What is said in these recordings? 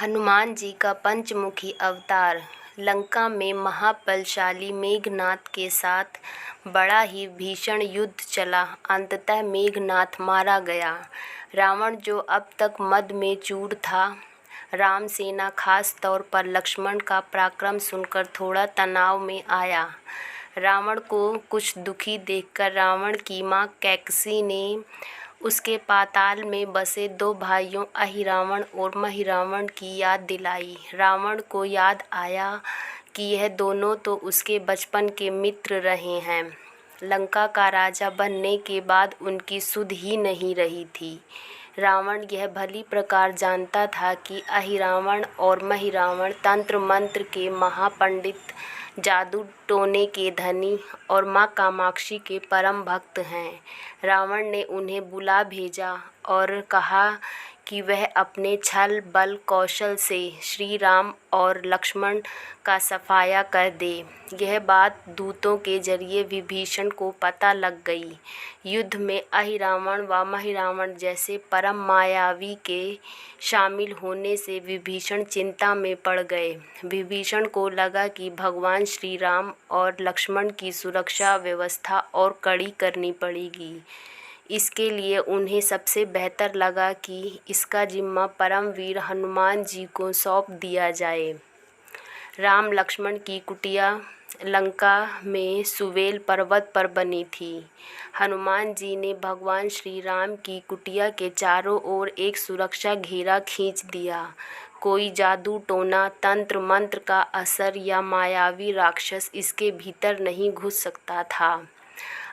हनुमान जी का पंचमुखी अवतार। लंका में महाबलशाली मेघनाथ के साथ बड़ा ही भीषण युद्ध चला। अंततः मेघनाथ मारा गया। रावण, जो अब तक मद में चूर था, राम सेना खास तौर पर लक्ष्मण का पराक्रम सुनकर थोड़ा तनाव में आया। रावण को कुछ दुखी देखकर रावण की माँ कैकसी ने उसके पाताल में बसे दो भाइयों अहिरावण और महिरावण की याद दिलाई। रावण को याद आया कि यह दोनों तो उसके बचपन के मित्र रहे हैं। लंका का राजा बनने के बाद उनकी सुध ही नहीं रही थी। रावण यह भली प्रकार जानता था कि अहिरावण और महिरावण तंत्र मंत्र के महापंडित, जादू टोने के धनी और माँ कामाक्षी के परम भक्त हैं। रावण ने उन्हें बुला भेजा और कहा कि वह अपने छल बल कौशल से श्री राम और लक्ष्मण का सफाया कर दे। यह बात दूतों के जरिए विभीषण को पता लग गई। युद्ध में अहिरावण व महिरावण जैसे परम मायावी के शामिल होने से विभीषण चिंता में पड़ गए। विभीषण को लगा कि भगवान श्री राम और लक्ष्मण की सुरक्षा व्यवस्था और कड़ी करनी पड़ेगी। इसके लिए उन्हें सबसे बेहतर लगा कि इसका जिम्मा परमवीर हनुमान जी को सौंप दिया जाए। राम लक्ष्मण की कुटिया लंका में सुवेल पर्वत पर बनी थी। हनुमान जी ने भगवान श्री राम की कुटिया के चारों ओर एक सुरक्षा घेरा खींच दिया। कोई जादू टोना, तंत्र मंत्र का असर या मायावी राक्षस इसके भीतर नहीं घुस सकता था।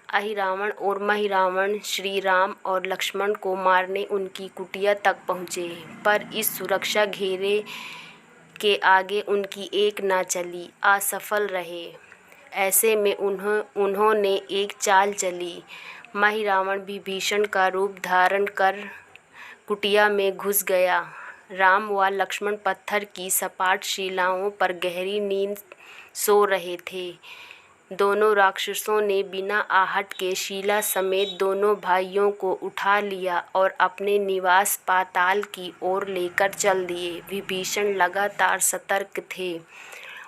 अहिरावण और महिरावण श्री राम और लक्ष्मण को मारने उनकी कुटिया तक पहुँचे, पर इस सुरक्षा घेरे के आगे उनकी एक ना चली, असफल रहे। ऐसे में उन्होंने एक चाल चली। महिरावण विभीषण का रूप धारण कर कुटिया में घुस गया। राम व लक्ष्मण पत्थर की सपाट शिलाओं पर गहरी नींद सो रहे थे। दोनों राक्षसों ने बिना आहट के शिला समेत दोनों भाइयों को उठा लिया और अपने निवास पाताल की ओर लेकर चल दिए। विभीषण लगातार सतर्क थे।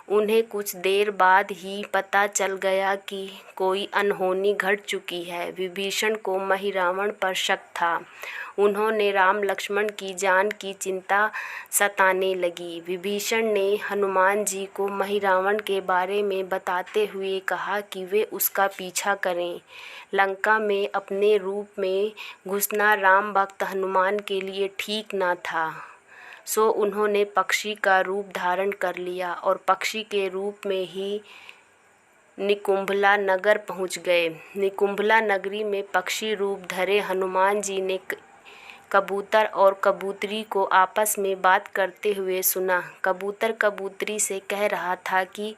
उन्हें कुछ देर बाद ही पता चल गया कि कोई अनहोनी घट चुकी है। विभीषण को महिरावण पर शक था। उन्होंने राम लक्ष्मण की जान की चिंता सताने लगी। विभीषण ने हनुमान जी को महिरावण के बारे में बताते हुए कहा कि वे उसका पीछा करें। लंका में अपने रूप में घुसना राम भक्त हनुमान के लिए ठीक न था, सो उन्होंने पक्षी का रूप धारण कर लिया और पक्षी के रूप में ही निकुंभला नगर पहुंच गए। निकुंभला नगरी में पक्षी रूप धरे हनुमान जी ने कबूतर और कबूतरी को आपस में बात करते हुए सुना। कबूतर कबूतरी से कह रहा था कि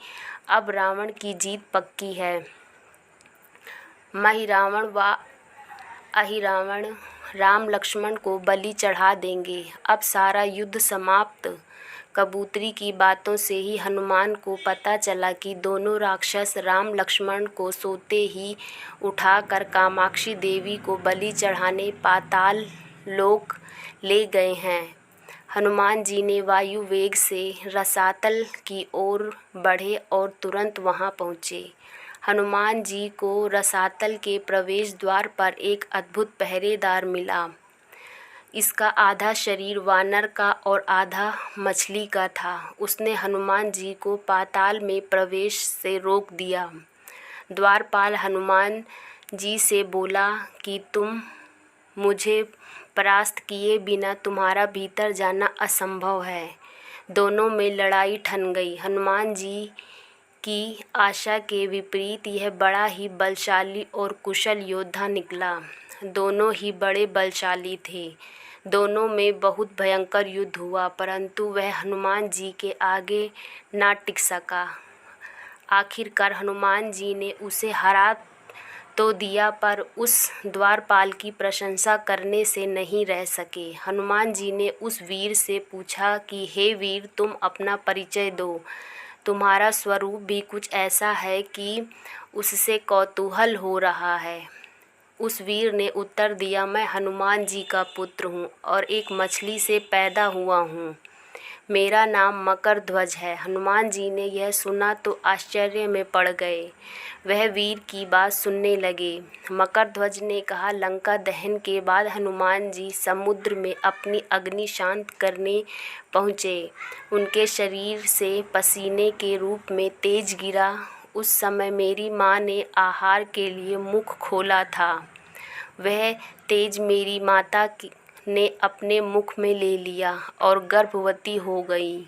अब रावण की जीत पक्की है। महिरावण व अहिरावण राम लक्ष्मण को बलि चढ़ा देंगे। अब सारा युद्ध समाप्त। कबूतरी की बातों से ही हनुमान को पता चला कि दोनों राक्षस राम लक्ष्मण को सोते ही उठाकर कामाक्षी देवी को बलि चढ़ाने पाताल लोक ले गए हैं। हनुमान जी ने वायु वेग से रसातल की ओर बढ़े और तुरंत वहां पहुँचे। हनुमान जी को रसातल के प्रवेश द्वार पर एक अद्भुत पहरेदार मिला। इसका आधा शरीर वानर का और आधा मछली का था। उसने हनुमान जी को पाताल में प्रवेश से रोक दिया। द्वारपाल हनुमान जी से बोला कि तुम मुझे परास्त किए बिना तुम्हारा भीतर जाना असंभव है। दोनों में लड़ाई ठन गई। हनुमान जी की आशा के विपरीत यह बड़ा ही बलशाली और कुशल योद्धा निकला। दोनों ही बड़े बलशाली थे। दोनों में बहुत भयंकर युद्ध हुआ, परंतु वह हनुमान जी के आगे ना टिक सका। आखिरकार हनुमान जी ने उसे हरा तो दिया, पर उस द्वारपाल की प्रशंसा करने से नहीं रह सके। हनुमान जी ने उस वीर से पूछा कि हे वीर, तुम अपना परिचय दो। तुम्हारा स्वरूप भी कुछ ऐसा है कि उससे कौतूहल हो रहा है। उस वीर ने उत्तर दिया, मैं हनुमान जी का पुत्र हूँ और एक मछली से पैदा हुआ हूँ। मेरा नाम मकरध्वज है। हनुमान जी ने यह सुना तो आश्चर्य में पड़ गए। वह वीर की बात सुनने लगे। मकरध्वज ने कहा, लंका दहन के बाद हनुमान जी समुद्र में अपनी अग्नि शांत करने पहुँचे। उनके शरीर से पसीने के रूप में तेज गिरा। उस समय मेरी माँ ने आहार के लिए मुख खोला था। वह तेज मेरी माता ने अपने मुख में ले लिया और गर्भवती हो गई।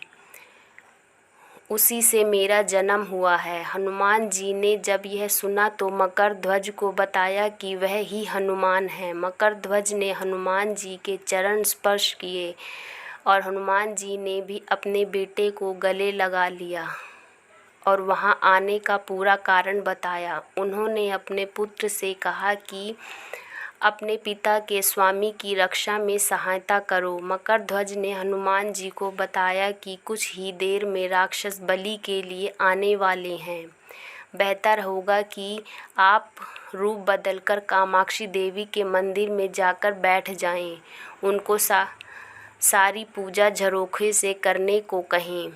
उसी से मेरा जन्म हुआ है। हनुमान जी ने जब यह सुना तो मकरध्वज को बताया कि वह ही हनुमान है। मकरध्वज ने हनुमान जी के चरण स्पर्श किए और हनुमान जी ने भी अपने बेटे को गले लगा लिया और वहां आने का पूरा कारण बताया। उन्होंने अपने पुत्र से कहा कि अपने पिता के स्वामी की रक्षा में सहायता करो। मकरध्वज ने हनुमान जी को बताया कि कुछ ही देर में राक्षस बलि के लिए आने वाले हैं। बेहतर होगा कि आप रूप बदलकर कामाक्षी देवी के मंदिर में जाकर बैठ जाएं। उनको सारी पूजा झरोखे से करने को कहें।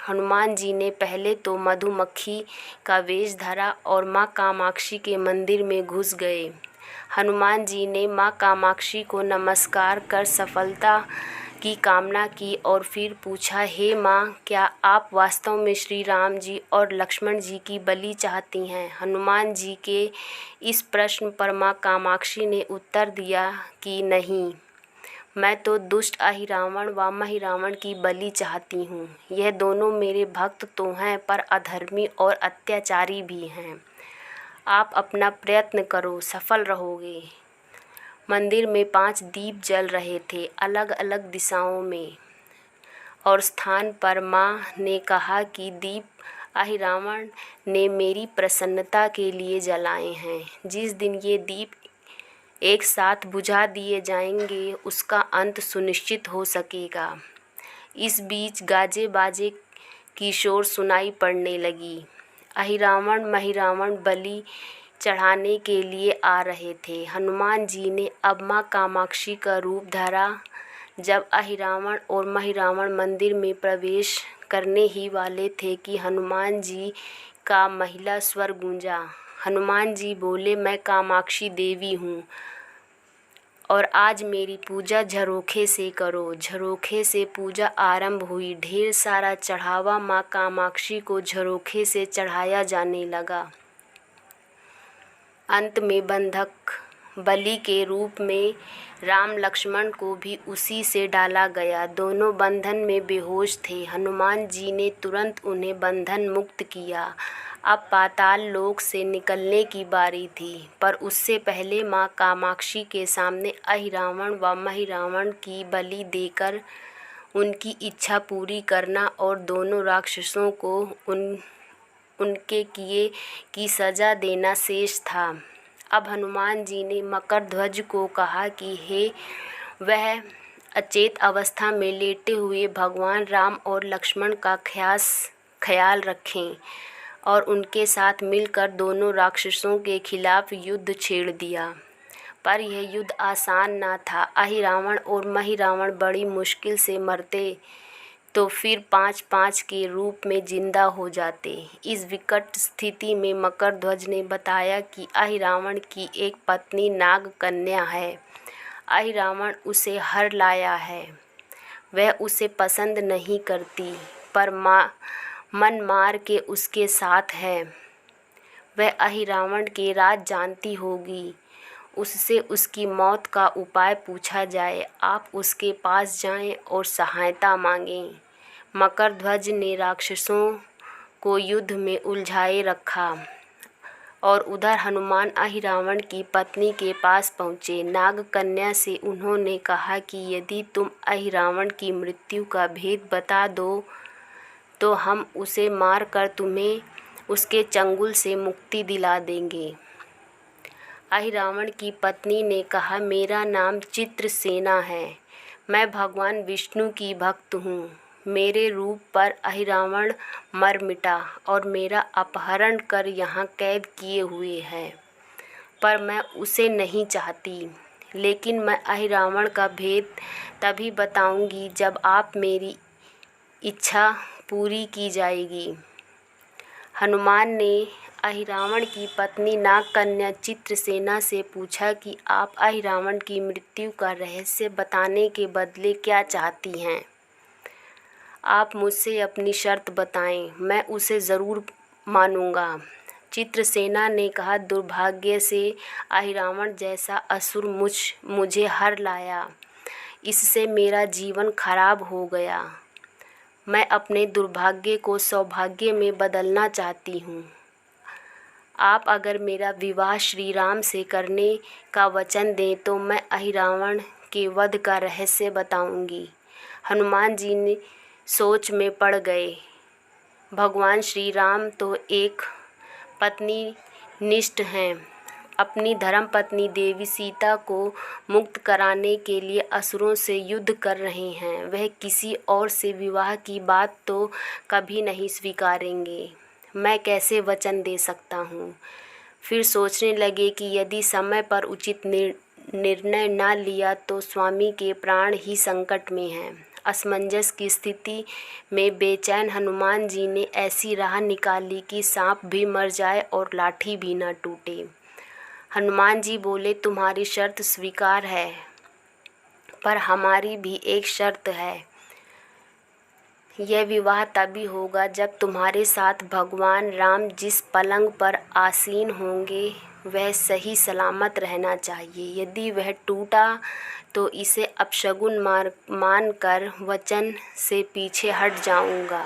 हनुमान जी ने पहले तो मधुमक्खी का वेश धरा और माँ कामाक्षी के मंदिर में घुस गए। हनुमान जी ने माँ कामाक्षी को नमस्कार कर सफलता की कामना की और फिर पूछा, हे माँ, क्या आप वास्तव में श्री राम जी और लक्ष्मण जी की बलि चाहती हैं? हनुमान जी के इस प्रश्न पर माँ कामाक्षी ने उत्तर दिया कि नहीं, मैं तो दुष्ट अहिरावण व महिरावण की बलि चाहती हूँ। यह दोनों मेरे भक्त तो हैं पर अधर्मी और अत्याचारी भी हैं। आप अपना प्रयत्न करो, सफल रहोगे। मंदिर में 5 दीप जल रहे थे, अलग अलग दिशाओं में और स्थान पर। माँ ने कहा कि दीप अहिरावण ने मेरी प्रसन्नता के लिए जलाए हैं। जिस दिन ये दीप एक साथ बुझा दिए जाएंगे उसका अंत सुनिश्चित हो सकेगा। इस बीच गाजे बाजे की शोर सुनाई पड़ने लगी। अहिरावण महिरावण बलि चढ़ाने के लिए आ रहे थे। हनुमान जी ने अब माँ कामाक्षी का रूप धरा। जब अहिरावण और महिरावण मंदिर में प्रवेश करने ही वाले थे कि हनुमान जी का महिला स्वर गूंजा। हनुमान जी बोले, मैं कामाक्षी देवी हूँ और आज मेरी पूजा झरोखे से करो। झरोखे से पूजा आरंभ हुई। ढेर सारा चढ़ावा माँ कामाक्षी को झरोखे से चढ़ाया जाने लगा। अंत में बंधक बलि के रूप में राम लक्ष्मण को भी उसी से डाला गया। दोनों बंधन में बेहोश थे। हनुमान जी ने तुरंत उन्हें बंधन मुक्त किया। अब पाताल लोक से निकलने की बारी थी, पर उससे पहले माँ कामाक्षी के सामने अहिरावण व महिरावण की बलि देकर उनकी इच्छा पूरी करना और दोनों राक्षसों को उनके किए की सज़ा देना शेष था। अब हनुमान जी ने मकरध्वज को कहा कि वह अचेत अवस्था में लेटे हुए भगवान राम और लक्ष्मण का ख्याल रखें और उनके साथ मिलकर दोनों राक्षसों के खिलाफ युद्ध छेड़ दिया। पर यह युद्ध आसान न था। अहिरावण और महिरावण बड़ी मुश्किल से मरते तो फिर 5-5 के रूप में जिंदा हो जाते। इस विकट स्थिति में मकरध्वज ने बताया कि अहिरावण की एक पत्नी नाग कन्या है। अहिरावण उसे हर लाया है। वह उसे पसंद नहीं करती पर मन मार के उसके साथ है। वह अहिरावण के राज जानती होगी। उससे उसकी मौत का उपाय पूछा जाए। आप उसके पास जाएं और सहायता मांगें। मकरध्वज ने राक्षसों को युद्ध में उलझाए रखा और उधर हनुमान अहिरावण की पत्नी के पास पहुँचे। नाग कन्या से उन्होंने कहा कि यदि तुम अहिरावण की मृत्यु का भेद बता दो तो हम उसे मार कर तुम्हें उसके चंगुल से मुक्ति दिला देंगे। अहिरावण की पत्नी ने कहा, मेरा नाम चित्रसेना है। मैं भगवान विष्णु की भक्त हूँ। मेरे रूप पर अहिरावण मर मिटा और मेरा अपहरण कर यहाँ कैद किए हुए है, पर मैं उसे नहीं चाहती। लेकिन मैं अहिरावण का भेद तभी बताऊंगी जब आप मेरी इच्छा पूरी की जाएगी। हनुमान ने अहिरावण की पत्नी नागकन्या चित्रसेना से पूछा कि आप अहिरावण की मृत्यु का रहस्य बताने के बदले क्या चाहती हैं? आप मुझसे अपनी शर्त बताएं, मैं उसे ज़रूर मानूंगा। चित्रसेना ने कहा, दुर्भाग्य से अहिरावण जैसा असुर मुझे हर लाया। इससे मेरा जीवन खराब हो गया। मैं अपने दुर्भाग्य को सौभाग्य में बदलना चाहती हूँ। आप अगर मेरा विवाह श्री राम से करने का वचन दें तो मैं अहिरावण के वध का रहस्य बताऊंगी। हनुमान जी ने सोच में पड़ गए। भगवान श्री राम तो एक पत्नी निष्ठ हैं। अपनी धर्मपत्नी देवी सीता को मुक्त कराने के लिए असुरों से युद्ध कर रहे हैं। वह किसी और से विवाह की बात तो कभी नहीं स्वीकारेंगे। मैं कैसे वचन दे सकता हूँ? फिर सोचने लगे कि यदि समय पर उचित निर्णय न लिया तो स्वामी के प्राण ही संकट में हैं। असमंजस की स्थिति में बेचैन हनुमान जी ने ऐसी राह निकाली कि सांप भी मर जाए और लाठी भी न टूटे। हनुमान जी बोले, तुम्हारी शर्त स्वीकार है, पर हमारी भी एक शर्त है। यह विवाह तभी होगा जब तुम्हारे साथ भगवान राम जिस पलंग पर आसीन होंगे वह सही सलामत रहना चाहिए। यदि वह टूटा तो इसे अपशगुन मान कर वचन से पीछे हट जाऊंगा।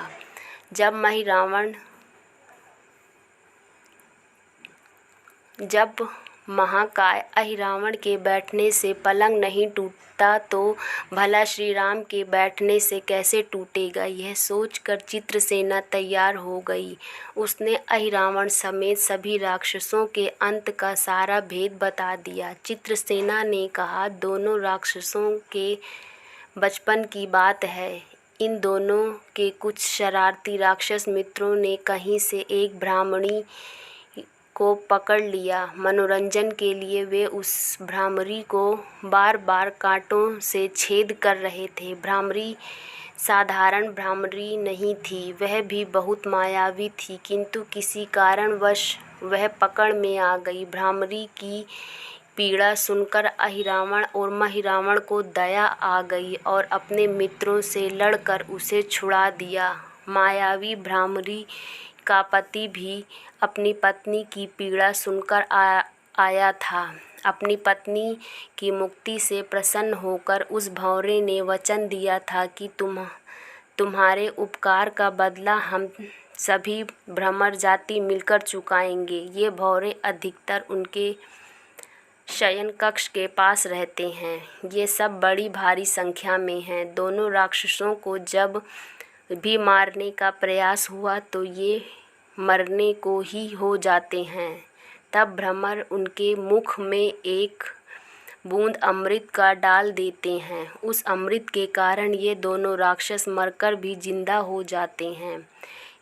जब महाकाय अहिरावण के बैठने से पलंग नहीं टूटता तो भला श्री राम के बैठने से कैसे टूटेगा? यह सोचकर चित्रसेना तैयार हो गई। उसने अहिरावण समेत सभी राक्षसों के अंत का सारा भेद बता दिया। चित्रसेना ने कहा, दोनों राक्षसों के बचपन की बात है। इन दोनों के कुछ शरारती राक्षस मित्रों ने कहीं से एक ब्राह्मणी को पकड़ लिया। मनोरंजन के लिए वे उस भ्रामरी को बार बार कांटों से छेद कर रहे थे। भ्रामरी साधारण भ्रामरी नहीं थी, वह भी बहुत मायावी थी, किंतु किसी कारणवश वह पकड़ में आ गई। भ्रामरी की पीड़ा सुनकर अहिरावण और महिरावण को दया आ गई और अपने मित्रों से लड़कर उसे छुड़ा दिया। मायावी भ्रामरी का पति भी अपनी पत्नी की पीड़ा सुनकर आया था। अपनी पत्नी की मुक्ति से प्रसन्न होकर उस भंवरे ने वचन दिया था कि तुम्हारे उपकार का बदला हम सभी भ्रमर जाति मिलकर चुकाएंगे। ये भंवरे अधिकतर उनके शयन कक्ष के पास रहते हैं। ये सब बड़ी भारी संख्या में हैं। दोनों राक्षसों को जब भी मारने का प्रयास हुआ तो ये मरने को ही हो जाते हैं। तब भ्रमर उनके मुख में एक बूंद अमृत का डाल देते हैं। उस अमृत के कारण ये दोनों राक्षस मरकर भी जिंदा हो जाते हैं।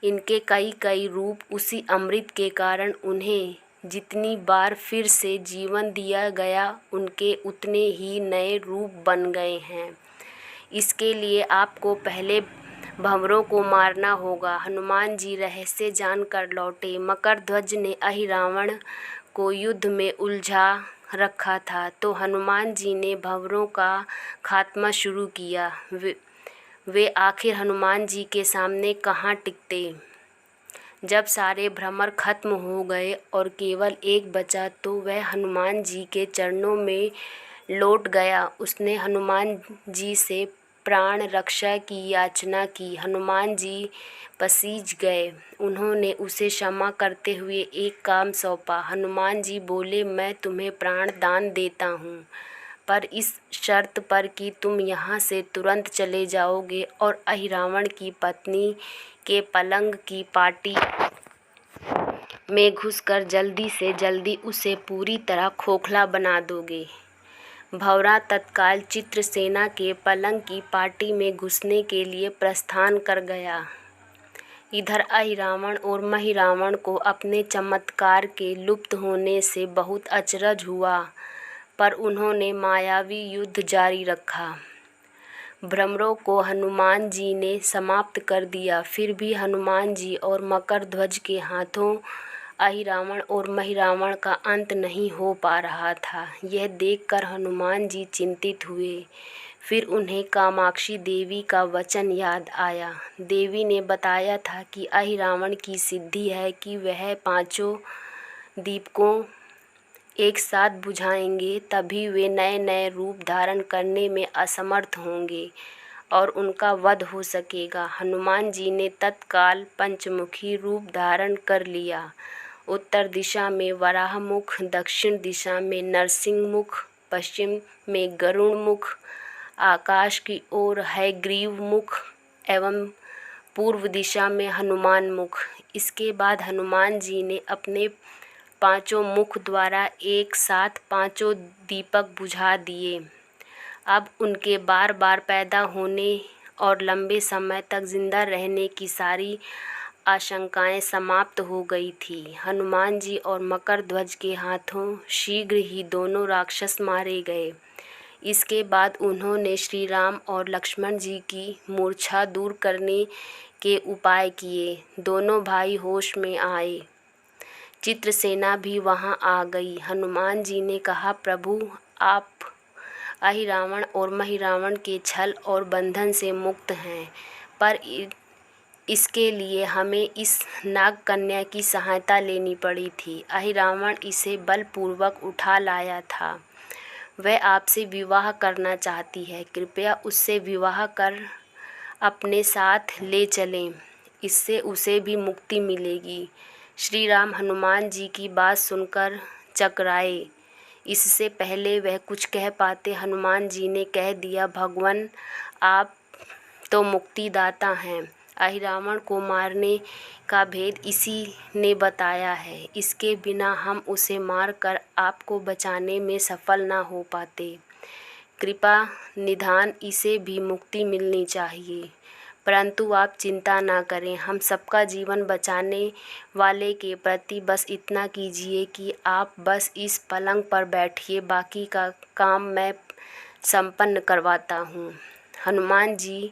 इनके कई कई रूप उसी अमृत के कारण उन्हें जितनी बार फिर से जीवन दिया गया उनके उतने ही नए रूप बन गए हैं। इसके लिए आपको पहले भंवरों को मारना होगा। हनुमान जी रहस्य जानकर लौटे। मकरध्वज ने अहिरावण को युद्ध में उलझा रखा था तो हनुमान जी ने भंवरों का खात्मा शुरू किया। वे आखिर हनुमान जी के सामने कहाँ टिकते। जब सारे भ्रमर खत्म हो गए और केवल एक बचा तो वह हनुमान जी के चरणों में लौट गया। उसने हनुमान जी से प्राण रक्षा की याचना की। हनुमान जी पसीज गए। उन्होंने उसे क्षमा करते हुए एक काम सौंपा। हनुमान जी बोले, मैं तुम्हें प्राण दान देता हूँ, पर इस शर्त पर कि तुम यहाँ से तुरंत चले जाओगे और अहिरावण की पत्नी के पलंग की पाटी में घुसकर जल्दी से जल्दी उसे पूरी तरह खोखला बना दोगे। भंवरा तत्काल चित्रसेना के पलंग की पाटी में घुसने के लिए प्रस्थान कर गया। इधर अहिरावण और महिरावण को अपने चमत्कार के लुप्त होने से बहुत अचरज हुआ, पर उन्होंने मायावी युद्ध जारी रखा। भ्रमरों को हनुमान जी ने समाप्त कर दिया। फिर भी हनुमान जी और मकरध्वज के हाथों अहिरावण और महिरावण का अंत नहीं हो पा रहा था। यह देखकर हनुमान जी चिंतित हुए। फिर उन्हें कामाक्षी देवी का वचन याद आया। देवी ने बताया था कि अहिरावण की सिद्धि है कि वह पांचों दीपकों एक साथ बुझाएंगे, तभी वे नए नए रूप धारण करने में असमर्थ होंगे और उनका वध हो सकेगा। हनुमान जी ने तत्काल पंचमुखी रूप धारण कर लिया। उत्तर दिशा में वराह मुख, दक्षिण दिशा में नरसिंह मुख, पश्चिम में गरुण मुख, आकाश की ओर है ग्रीव मुख एवं पूर्व दिशा में हनुमान मुख। इसके बाद हनुमान जी ने अपने पांचों मुख द्वारा एक साथ पांचों दीपक बुझा दिए। अब उनके बार बार पैदा होने और लंबे समय तक जिंदा रहने की सारी आशंकाएं समाप्त हो गई थी। हनुमान जी और मकरध्वज के हाथों शीघ्र ही दोनों राक्षस मारे गए। इसके बाद उन्होंने श्री राम और लक्ष्मण जी की मूर्छा दूर करने के उपाय किए। दोनों भाई होश में आए। चित्रसेना भी वहां आ गई। हनुमान जी ने कहा, प्रभु आप अहिरावण और महिरावण के छल और बंधन से मुक्त हैं, पर इसके लिए हमें इस नाग कन्या की सहायता लेनी पड़ी थी। अहिरावण इसे बलपूर्वक उठा लाया था। वह आपसे विवाह करना चाहती है। कृपया उससे विवाह कर अपने साथ ले चलें, इससे उसे भी मुक्ति मिलेगी। श्री राम हनुमान जी की बात सुनकर चकराए। इससे पहले वह कुछ कह पाते, हनुमान जी ने कह दिया, भगवान आप तो मुक्तिदाता हैं। अहिरावण को मारने का भेद इसी ने बताया है। इसके बिना हम उसे मारकर आपको बचाने में सफल ना हो पाते। कृपा निधान इसे भी मुक्ति मिलनी चाहिए। परंतु आप चिंता ना करें, हम सबका जीवन बचाने वाले के प्रति बस इतना कीजिए कि आप बस इस पलंग पर बैठिए, बाकी का काम मैं संपन्न करवाता हूँ। हनुमान जी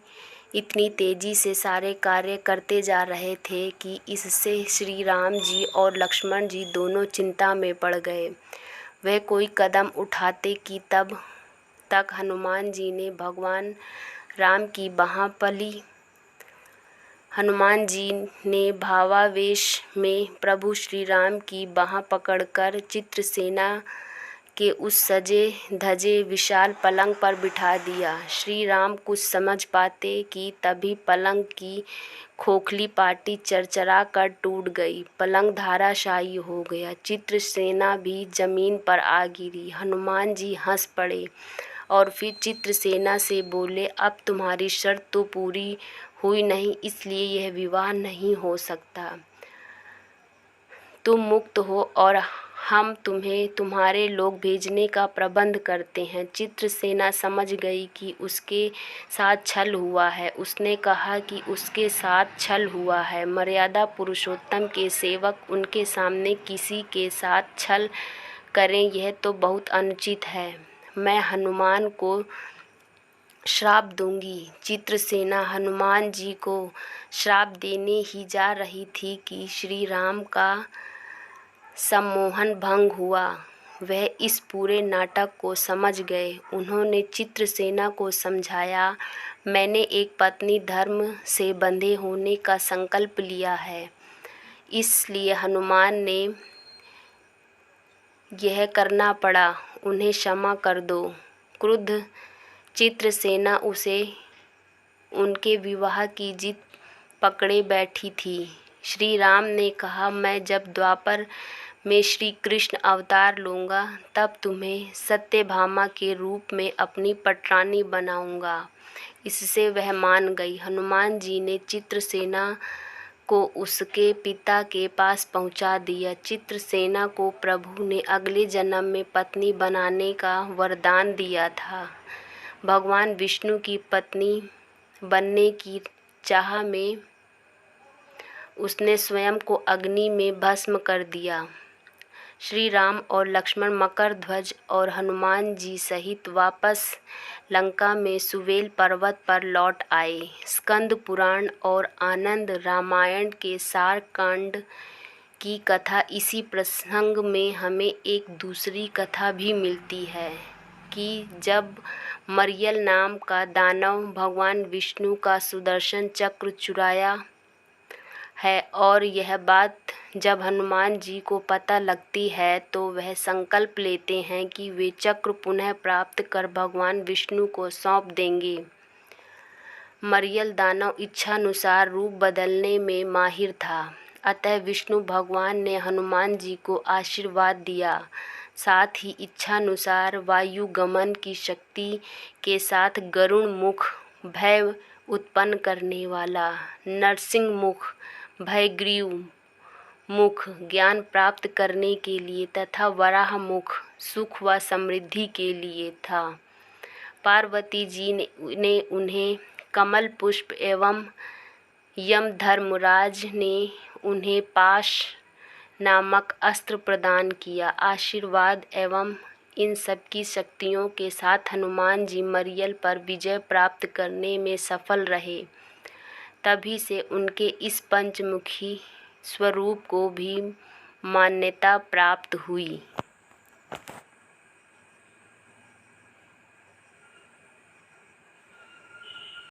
इतनी तेजी से सारे कार्य करते जा रहे थे कि इससे श्री राम जी और लक्ष्मण जी दोनों चिंता में पड़ गए। वह कोई कदम उठाते कि तब तक हनुमान जी ने भगवान राम की बाह पली। हनुमान जी ने भावावेश में प्रभु श्री राम की बाह पकड़कर चित्रसेना के उस सजे धजे विशाल पलंग पर बिठा दिया। श्री राम कुछ समझ पाते कि तभी पलंग की खोखली पाटी चरचरा कर टूट गई। पलंग धाराशायी हो गया। चित्रसेना भी जमीन पर आ गिरी। हनुमान जी हंस पड़े और फिर चित्रसेना से बोले, अब तुम्हारी शर्त तो पूरी हुई नहीं, इसलिए यह विवाह नहीं हो सकता। तुम मुक्त हो और हम तुम्हें तुम्हारे लोग भेजने का प्रबंध करते हैं। चित्रसेना समझ गई कि उसके साथ छल हुआ है। उसने कहा कि उसके साथ छल हुआ है। मर्यादा पुरुषोत्तम के सेवक उनके सामने किसी के साथ छल करें, यह तो बहुत अनुचित है। मैं हनुमान को श्राप दूंगी। चित्रसेना हनुमान जी को श्राप देने ही जा रही थी कि श्री राम का सम्मोहन भंग हुआ। वह इस पूरे नाटक को समझ गए। उन्होंने चित्रसेना को समझाया, मैंने एक पत्नी धर्म से बंधे होने का संकल्प लिया है, इसलिए हनुमान ने यह करना पड़ा। उन्हें क्षमा कर दो। क्रुद्ध चित्रसेना उसे उनके विवाह की जिद पकड़े बैठी थी। श्री राम ने कहा, मैं जब द्वापर में श्री कृष्ण अवतार लूँगा तब तुम्हें सत्यभामा के रूप में अपनी पटरानी बनाऊँगा। इससे वह मान गई। हनुमान जी ने चित्रसेना को उसके पिता के पास पहुंचा दिया। चित्रसेना को प्रभु ने अगले जन्म में पत्नी बनाने का वरदान दिया था। भगवान विष्णु की पत्नी बनने की चाह में उसने स्वयं को अग्नि में भस्म कर दिया। श्री राम और लक्ष्मण मकर ध्वज और हनुमान जी सहित वापस लंका में सुवेल पर्वत पर लौट आए। स्कंद पुराण और आनंद रामायण के सार कांड की कथा इसी प्रसंग में हमें एक दूसरी कथा भी मिलती है कि जब मरियल नाम का दानव भगवान विष्णु का सुदर्शन चक्र चुराया है और यह बात जब हनुमान जी को पता लगती है तो वह संकल्प लेते हैं कि वे चक्र पुनः प्राप्त कर भगवान विष्णु को सौंप देंगे। मरियल दानव इच्छानुसार रूप बदलने में माहिर था, अतः विष्णु भगवान ने हनुमान जी को आशीर्वाद दिया। साथ ही इच्छानुसार वायु गमन की शक्ति के साथ गरुड़ मुख भय उत्पन्न करने वाला, नरसिंह मुख भयग्रीव मुख ज्ञान प्राप्त करने के लिए तथा वराह मुख सुख व समृद्धि के लिए था। पार्वती जी ने उन्हें कमल पुष्प एवं यमधर्मराज ने उन्हें पाश नामक अस्त्र प्रदान किया। आशीर्वाद एवं इन सब की शक्तियों के साथ हनुमान जी मरियल पर विजय प्राप्त करने में सफल रहे। तभी से उनके इस पंचमुखी स्वरूप को भी मान्यता प्राप्त हुई।